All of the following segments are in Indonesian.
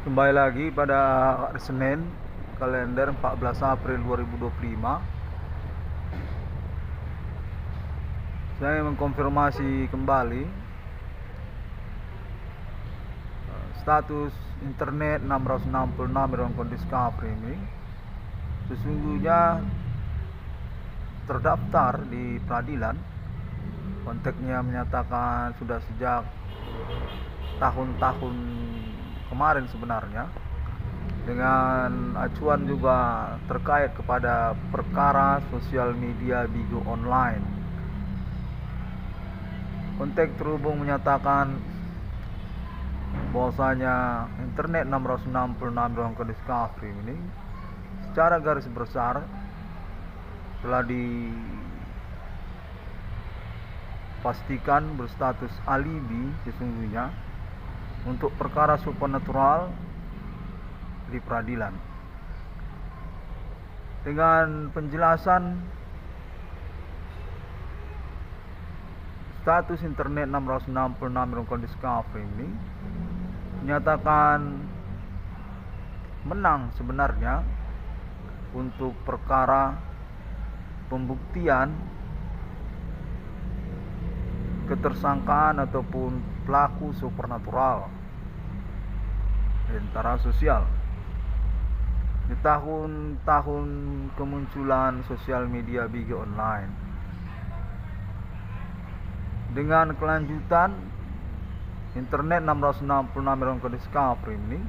Kembali lagi pada hari Senin, kalender 14 April 2025. Saya mengkonfirmasi kembali status internet 666 Rongkon Discovery ini sesungguhnya terdaftar di peradilan. Konteksnya menyatakan sudah sejak tahun-tahun kemarin sebenarnya, dengan acuan juga terkait kepada perkara sosial media Bigo Online. Konteks terhubung menyatakan bahwasanya internet 666 Rongkon Discovery ini secara garis besar telah dipastikan berstatus alibi sesungguhnya untuk perkara supernatural di peradilan. Dengan penjelasan status internet 666 Rongkon Discovery ini menyatakan menang sebenarnya untuk perkara pembuktian ketersangkaan ataupun pelaku supernatural antara sosial. Di tahun-tahun kemunculan sosial media Bigo Online, dengan kelanjutan internet 666 Rongkon Discovery ini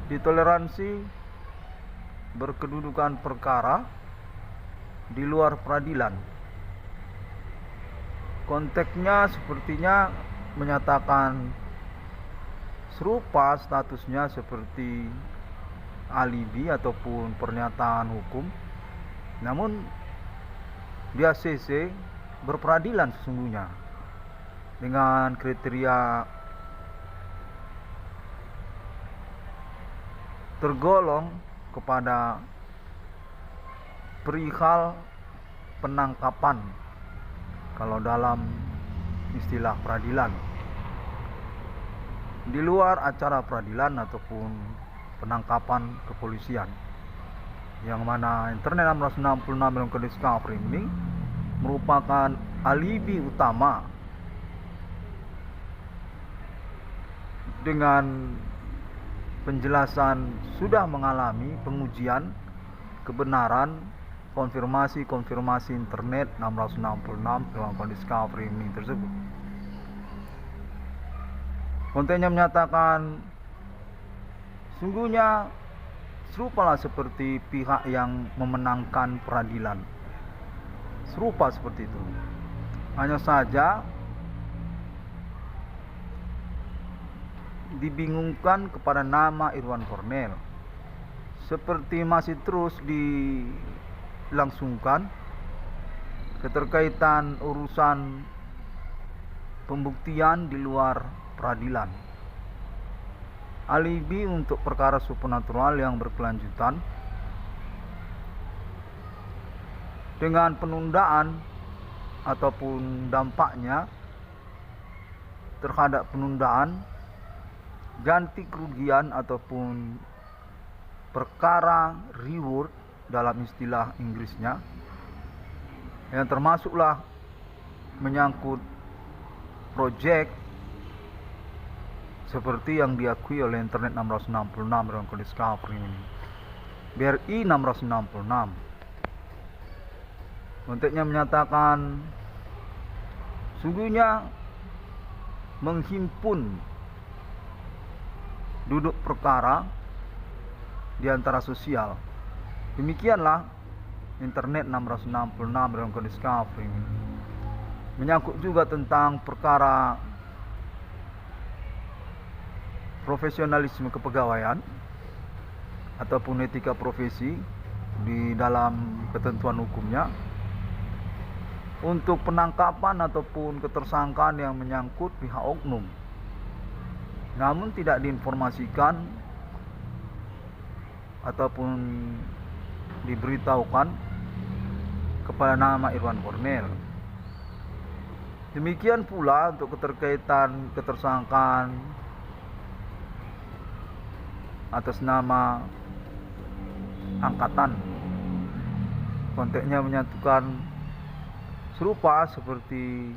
ditoleransi berkedudukan perkara di luar peradilan. Konteksnya sepertinya menyatakan serupa statusnya seperti alibi ataupun pernyataan hukum, namun di ACC berperadilan sesungguhnya dengan kriteria tergolong kepada perihal penangkapan kalau dalam istilah peradilan, di luar acara peradilan ataupun penangkapan kepolisian, yang mana internet 666 Rongkon Discovery ini merupakan alibi utama dengan penjelasan sudah mengalami pengujian kebenaran konfirmasi internet 666 Rongkon Discovery ini tersebut. Kontennya menyatakan sungguhnya serupalah seperti pihak yang memenangkan peradilan. Serupa seperti itu. Hanya saja dibingungkan kepada nama Irwan Cornel. Seperti masih terus dilangsungkan keterkaitan urusan pembuktian di luar peradilan. Alibi untuk perkara supernatural yang berkelanjutan dengan penundaan ataupun dampaknya terhadap penundaan, ganti kerugian ataupun perkara reward dalam istilah Inggrisnya, yang termasuklah menyangkut proyek seperti yang diakui oleh internet 666 Rongkon Discovery ini, BRI 666. Konteksnya menyatakan sungguhnya menghimpun duduk perkara di antara sosial. Demikianlah internet 666 Rongkon Discovery ini menyangkut juga tentang perkara profesionalisme kepegawaian ataupun etika profesi di dalam ketentuan hukumnya untuk penangkapan ataupun ketersangkaan yang menyangkut pihak oknum, namun tidak diinformasikan ataupun diberitahukan kepada nama Irwan Cornel. Demikian pula untuk keterkaitan ketersangkaan atas nama angkatan. Konteksnya menyatukan serupa seperti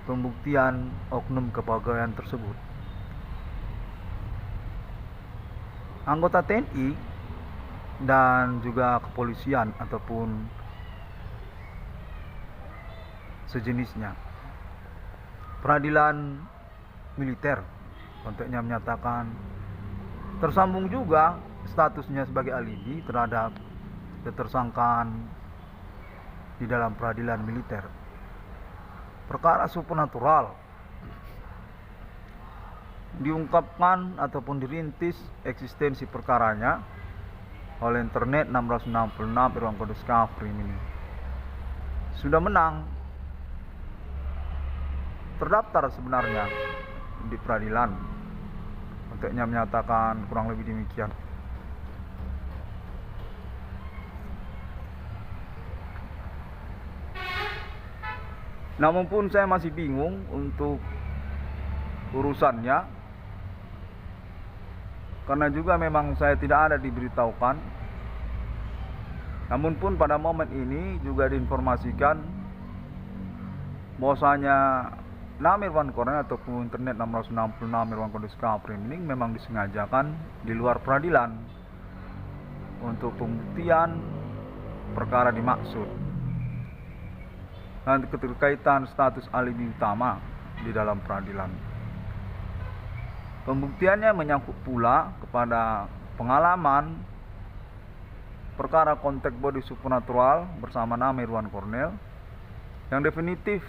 pembuktian oknum kepegawaian tersebut. Anggota TNI dan juga kepolisian ataupun sejenisnya. Peradilan militer, konteksnya menyatakan tersambung juga statusnya sebagai alibi terhadap ketersangkaan di dalam peradilan militer. Perkara supernatural diungkapkan ataupun dirintis eksistensi perkaranya oleh internet 666 Irwan Kode Skafrim ini. Sudah menang, terdaftar sebenarnya di peradilan. Konteksnya menyatakan kurang lebih demikian. Namun pun saya masih bingung untuk urusannya, karena juga memang saya tidak ada diberitahukan. Namun pun pada momen ini juga diinformasikan bahwasanya nama Irwan Kornel ataupun internet 666 Irwan Kode Skafrim ini memang disengajakan di luar peradilan untuk pembuktian perkara dimaksud dan keterkaitan status alibi utama di dalam peradilan. Pembuktiannya menyangkut pula kepada pengalaman perkara konteks body supernatural bersama nama Irwan Kornel yang definitif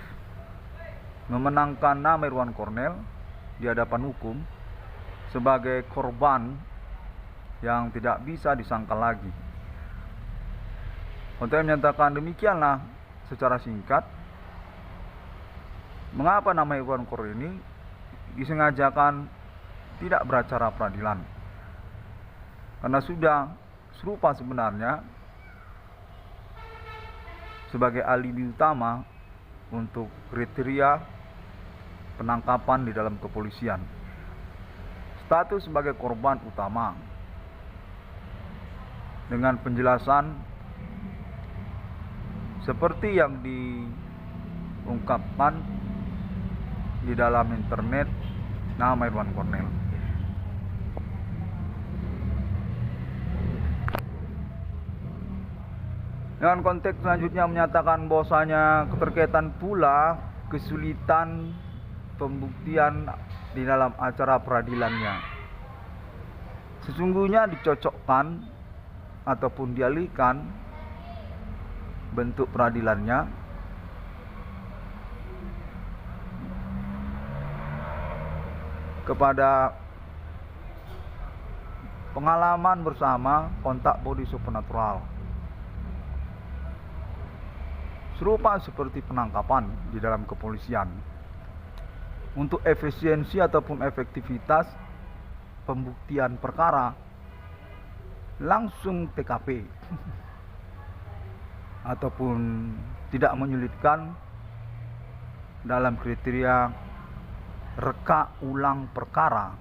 memenangkan nama Irwan Kornel di hadapan hukum sebagai korban yang tidak bisa disangkal lagi. Konteks menyatakan demikianlah secara singkat mengapa nama Irwan Kornel ini disengajakan tidak beracara peradilan, karena sudah serupa sebenarnya sebagai alibi utama untuk kriteria penangkapan di dalam kepolisian. Status sebagai korban utama dengan penjelasan seperti yang diungkapkan di dalam internet nama Irwan Kornel. Dengan konteks selanjutnya menyatakan bahwasanya keterkaitan pula kesulitan pembuktian di dalam acara peradilannya. Sesungguhnya dicocokkan ataupun dialihkan bentuk peradilannya kepada pengalaman bersama kontak body supernatural, serupa seperti penangkapan di dalam kepolisian. Untuk efisiensi ataupun efektivitas pembuktian perkara langsung TKP ataupun tidak menyulitkan dalam kriteria reka ulang perkara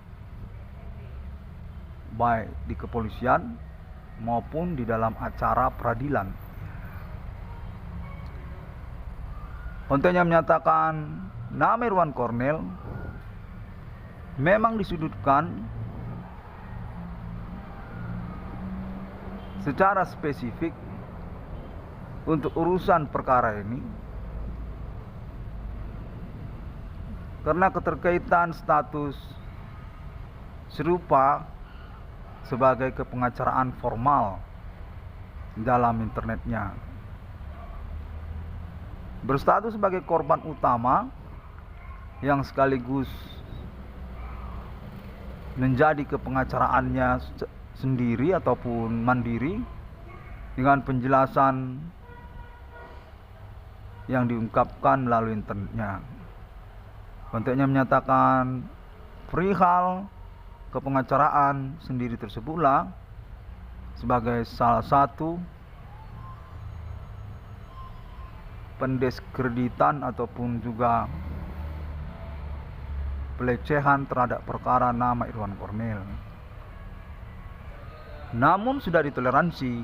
baik di kepolisian maupun di dalam acara peradilan. Kontennya menyatakan nama Irwan Kornel memang disudutkan secara spesifik untuk urusan perkara ini karena keterkaitan status serupa sebagai kepengacaraan formal dalam internetnya, berstatus sebagai korban utama yang sekaligus menjadi kepengacaraannya sendiri ataupun mandiri dengan penjelasan yang diungkapkan melalui internetnya. Konteksnya menyatakan perihal kepengacaraan sendiri tersebutlah sebagai salah satu pendiskreditan ataupun juga pelecehan terhadap perkara nama Irwan Kornel. Namun sudah ditoleransi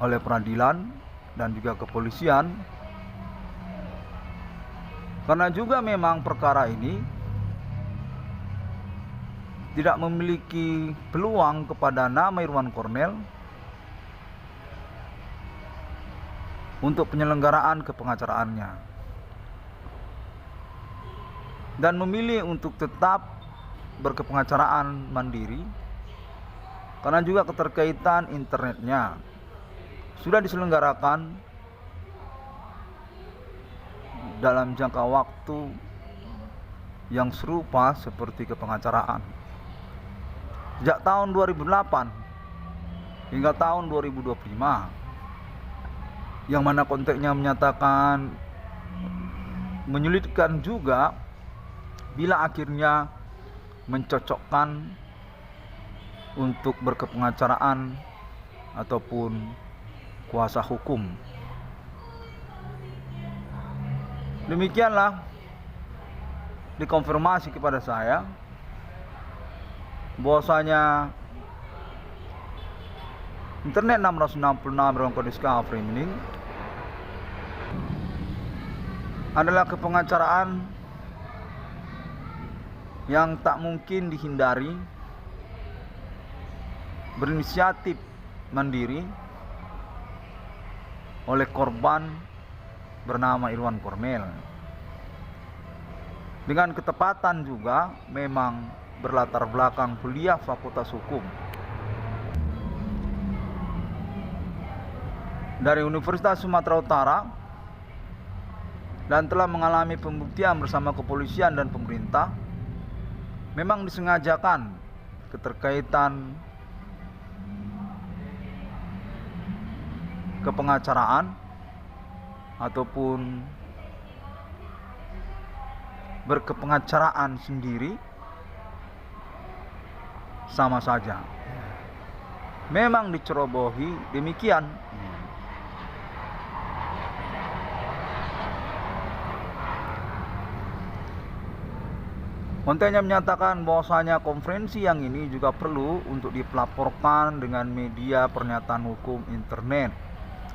oleh peradilan dan juga kepolisian, karena juga memang perkara ini tidak memiliki peluang kepada nama Irwan Kornel untuk penyelenggaraan kepengacaraannya, dan memilih untuk tetap berkepengacaraan mandiri karena juga keterkaitan internetnya sudah diselenggarakan dalam jangka waktu yang serupa seperti kepengacaraan sejak tahun 2008 hingga tahun 2025, yang mana konteksnya menyatakan menyulitkan juga bila akhirnya mencocokkan untuk berkepengacaraan ataupun kuasa hukum. Demikianlah dikonfirmasi kepada saya bahwasanya internet 666 ruang kode Skafrim ini adalah kepengacaraan yang tak mungkin dihindari, berinisiatif mandiri oleh korban bernama Irwan Kornel. Dengan ketepatan juga memang berlatar belakang kuliah Fakultas Hukum dari Universitas Sumatera Utara dan telah mengalami pembuktian bersama kepolisian dan pemerintah. Memang disengajakan keterkaitan kepengacaraan ataupun berkepengacaraan sendiri sama saja. Memang dicerobohi demikian. Kontennya menyatakan bahwasanya konferensi yang ini juga perlu untuk dipelaporkan dengan media pernyataan hukum internet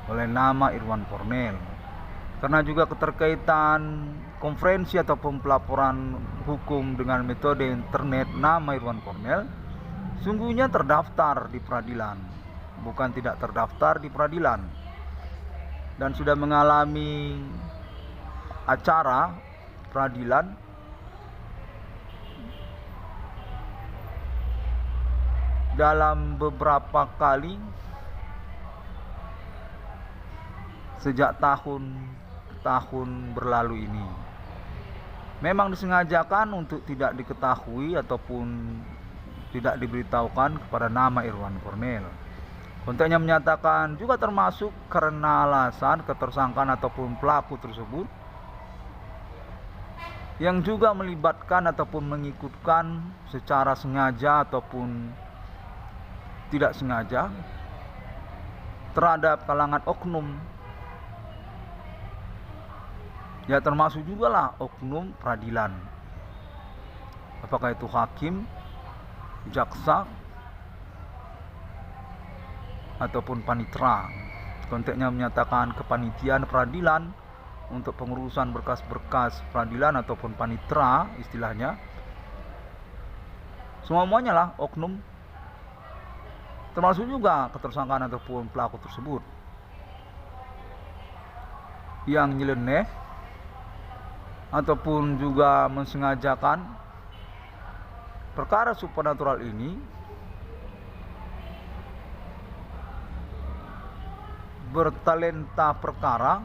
oleh nama Irwan Kornel, karena juga keterkaitan konferensi ataupun pelaporan hukum dengan metode internet nama Irwan Kornel sungguhnya terdaftar di peradilan, bukan tidak terdaftar di peradilan, dan sudah mengalami acara peradilan dalam beberapa kali sejak tahun berlalu ini. Memang disengajakan untuk tidak diketahui ataupun tidak diberitahukan kepada nama Irwan Kornel. Konteksnya menyatakan juga termasuk karena alasan ketersangkaan ataupun pelaku tersebut yang juga melibatkan ataupun mengikutkan secara sengaja ataupun tidak sengaja terhadap kalangan oknum, ya termasuk juga lah oknum peradilan, apakah itu hakim, jaksa, ataupun panitera. Konteksnya menyatakan kepanitiaan peradilan untuk pengurusan berkas-berkas peradilan ataupun panitera istilahnya, semuanya lah oknum, termasuk juga ketersangkaan ataupun pelaku tersebut yang nyeleneh ataupun juga mensengajakan perkara supernatural ini bertalenta perkara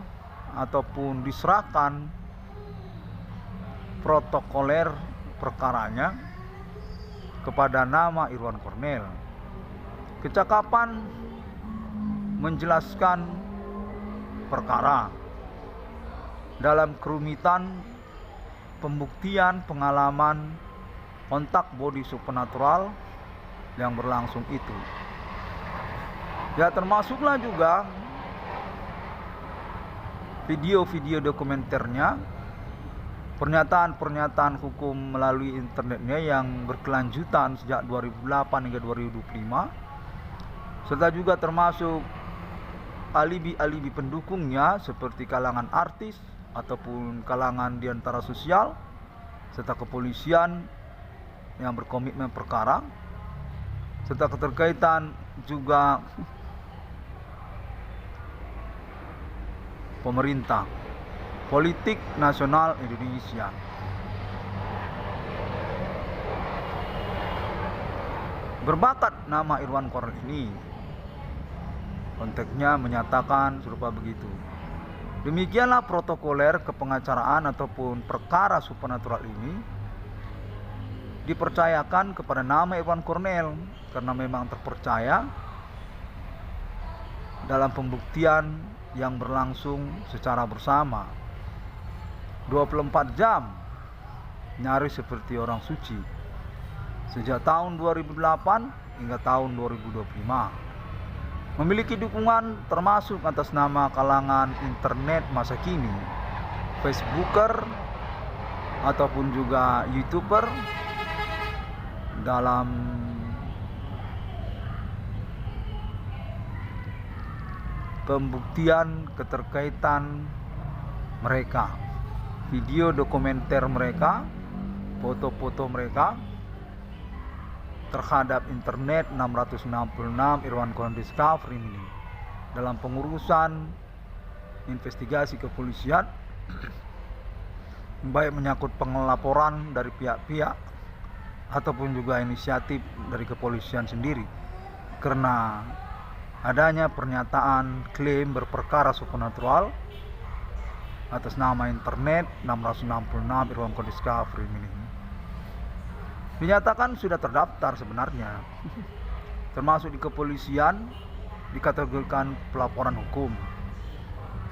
ataupun diserahkan protokoler perkaranya kepada nama Irwan Kornel. Kecakapan menjelaskan perkara dalam kerumitan pembuktian pengalaman kontak body supernatural yang berlangsung itu. Ya termasuklah juga video-video dokumenternya pernyataan-pernyataan hukum melalui internetnya yang berkelanjutan sejak 2008 hingga 2025, serta juga termasuk alibi-alibi pendukungnya seperti kalangan artis ataupun kalangan di antara sosial, serta kepolisian yang berkomitmen perkara, serta keterkaitan juga pemerintah, politik nasional Indonesia. Berbakat nama Irwan Cornel ini, konteksnya menyatakan serupa begitu. Demikianlah protokoler kepengacaraan ataupun perkara supernatural ini dipercayakan kepada nama Irwan Cornel karena memang terpercaya dalam pembuktian yang berlangsung secara bersama 24 jam, nyaris seperti orang suci, sejak tahun 2008 hingga tahun 2025. Memiliki dukungan termasuk atas nama kalangan internet masa kini, Facebooker ataupun juga YouTuber, dalam pembuktian keterkaitan mereka, video dokumenter mereka, foto-foto mereka terhadap internet 666 Irwan Cornel Discovery ini dalam pengurusan investigasi kepolisian, baik menyangkut pengelaporan dari pihak-pihak ataupun juga inisiatif dari kepolisian sendiri, karena adanya pernyataan klaim berperkara supernatural atas nama internet 666 Irwan Cornel Discovery ini. Dinyatakan sudah terdaftar sebenarnya, termasuk di kepolisian, dikategorikan pelaporan hukum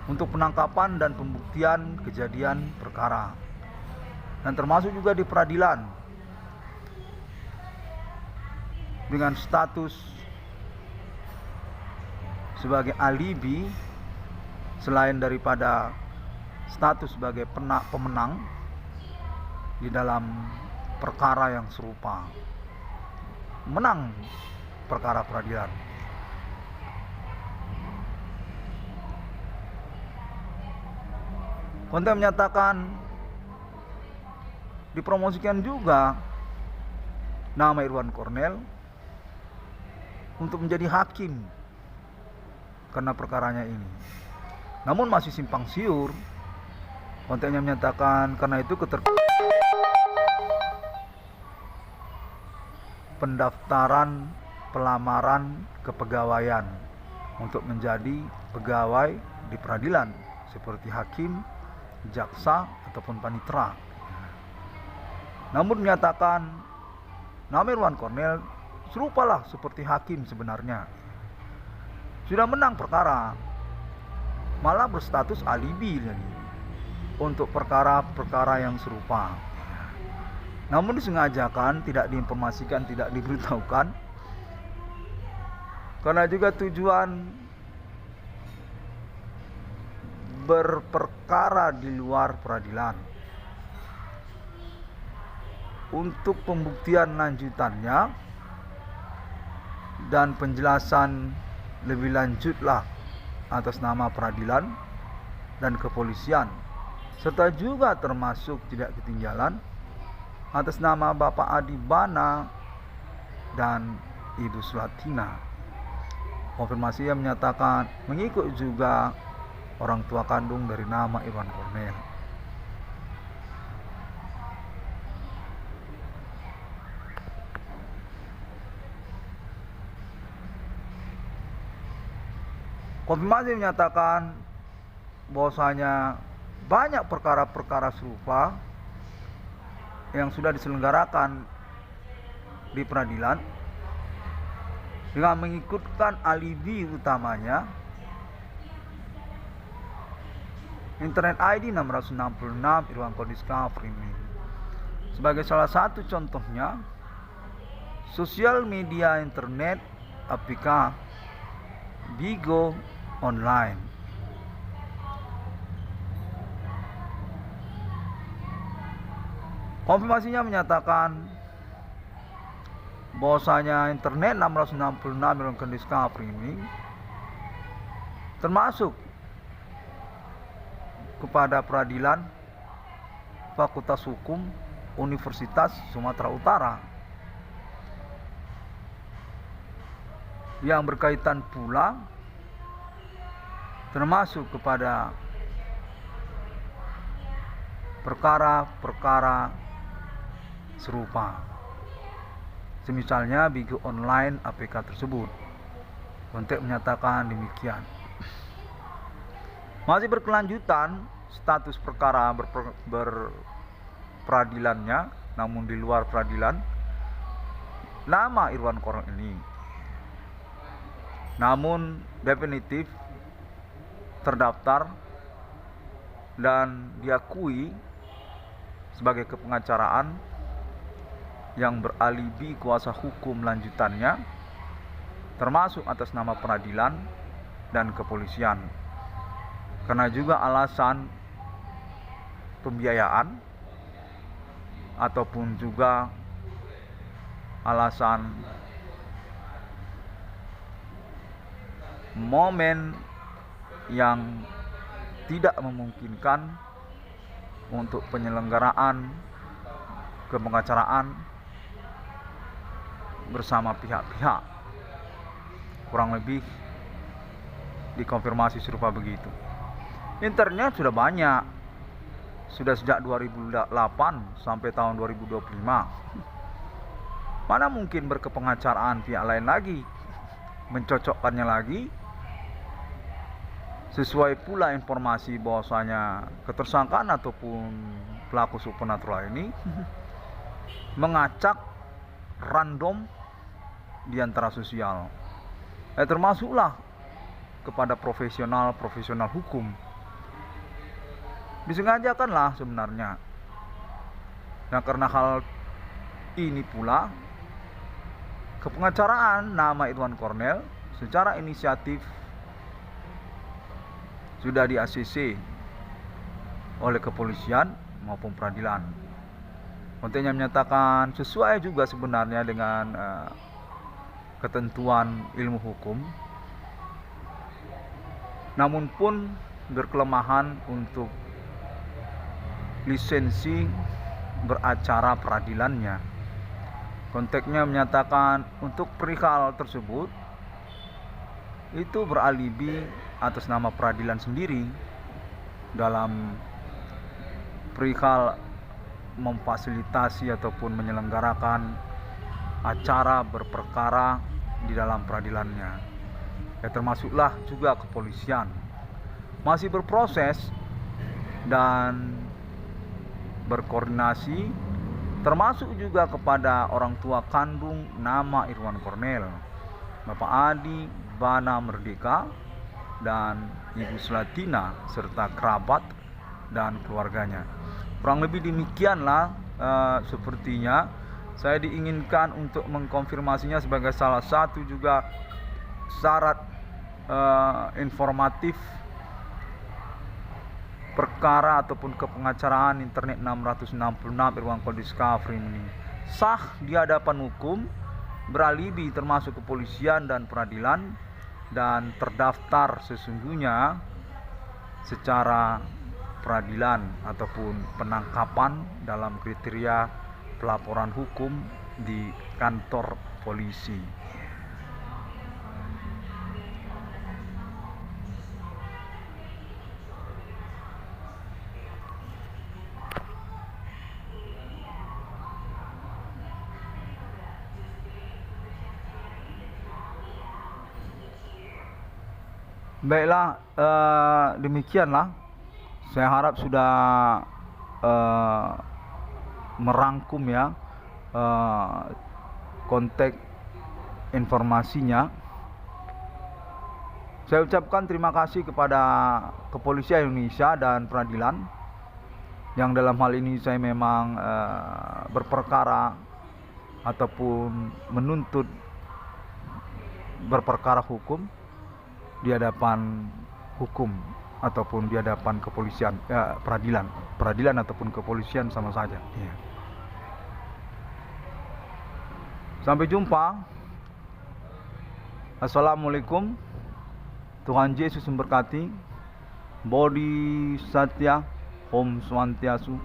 untuk penangkapan dan pembuktian kejadian perkara, dan termasuk juga di peradilan dengan status sebagai alibi selain daripada status sebagai pemenang di dalam perkara yang serupa, menang perkara peradilan. Konten menyatakan dipromosikan juga nama Irwan Cornel untuk menjadi hakim karena perkaranya ini. Namun masih simpang siur. Kontennya menyatakan karena itu pendaftaran pelamaran kepegawaian untuk menjadi pegawai di peradilan seperti hakim, jaksa ataupun panitera. Namun menyatakan nama Irwan Cornel serupalah seperti hakim sebenarnya. Sudah menang perkara, malah berstatus alibi untuk perkara-perkara yang serupa. Namun disengajakan, tidak diinformasikan, tidak diberitahukan, karena juga tujuan berperkara di luar peradilan untuk pembuktian lanjutannya dan penjelasan lebih lanjutlah atas nama peradilan dan kepolisian, serta juga termasuk tidak ketinggalan atas nama Bapak Adi Bana dan Ibu Sulatina. Konfirmasi yang menyatakan mengikut juga orang tua kandung dari nama Irwan Cornel. Konfirmasi menyatakan bahwasanya banyak perkara-perkara serupa yang sudah diselenggarakan di peradilan dengan mengikutkan alibi utamanya Internet ID 666 Irwan Cornel Discovery ini. Sebagai salah satu contohnya, sosial media internet APK Bigo Online. Konfirmasinya menyatakan bahwasanya internet 666 melakukan discovery ini termasuk kepada peradilan Fakultas Hukum Universitas Sumatera Utara yang berkaitan pula termasuk kepada perkara-perkara serupa, semisalnya Bigo Online APK tersebut. Kontek menyatakan demikian. Masih berkelanjutan status perkara berperadilannya, namun di luar peradilan, nama Irwan Kornel ini namun definitif terdaftar dan diakui sebagai kepengacaraan yang beralibi kuasa hukum lanjutannya, termasuk atas nama peradilan dan kepolisian, karena juga alasan pembiayaan ataupun juga alasan momen yang tidak memungkinkan untuk penyelenggaraan kepengacaraan bersama pihak-pihak. Kurang lebih dikonfirmasi serupa begitu. Internet sudah banyak, sudah sejak 2008 sampai tahun 2025. Mana mungkin berkepengacaraan pihak lain lagi, mencocokkannya lagi. Sesuai pula informasi bahwasanya ketersangkaan ataupun pelaku supernatural ini mengacak random di antara sosial. Termasuklah kepada profesional hukum. Disengajakanlah sebenarnya. Nah, karena hal ini pula kepengacaraan nama Irwan Kornel secara inisiatif sudah di-ACC oleh kepolisian maupun peradilan. Kontennya menyatakan sesuai juga sebenarnya dengan ketentuan ilmu hukum, namun pun berkelemahan untuk lisensi beracara peradilannya. Konteksnya menyatakan untuk perihal tersebut itu beralibi atas nama peradilan sendiri dalam perihal memfasilitasi ataupun menyelenggarakan acara berperkara di dalam peradilannya. Termasuklah juga kepolisian masih berproses dan berkoordinasi, termasuk juga kepada orang tua kandung nama Irwan Kornel, Bapak Adi Bana Merdeka dan Ibu Selatina serta kerabat dan keluarganya. Kurang lebih demikianlah sepertinya. Saya diinginkan untuk mengkonfirmasinya sebagai salah satu juga syarat informatif perkara ataupun kepengacaraan internet 666 Irwan Kornel Discovery ini sah di hadapan hukum, beralibi termasuk kepolisian dan peradilan, dan terdaftar sesungguhnya secara peradilan ataupun penangkapan dalam kriteria pelaporan hukum di kantor polisi. Baiklah, demikianlah. Saya harap sudah merangkum ya konteks informasinya. Saya ucapkan terima kasih kepada Kepolisian Indonesia dan peradilan yang dalam hal ini saya memang berperkara ataupun menuntut berperkara hukum di hadapan hukum ataupun di hadapan kepolisian, peradilan ataupun kepolisian sama saja. Ya. Sampai jumpa. Assalamualaikum. Tuhan Yesus memberkati. Bodhi Satya, Om Swantiastu.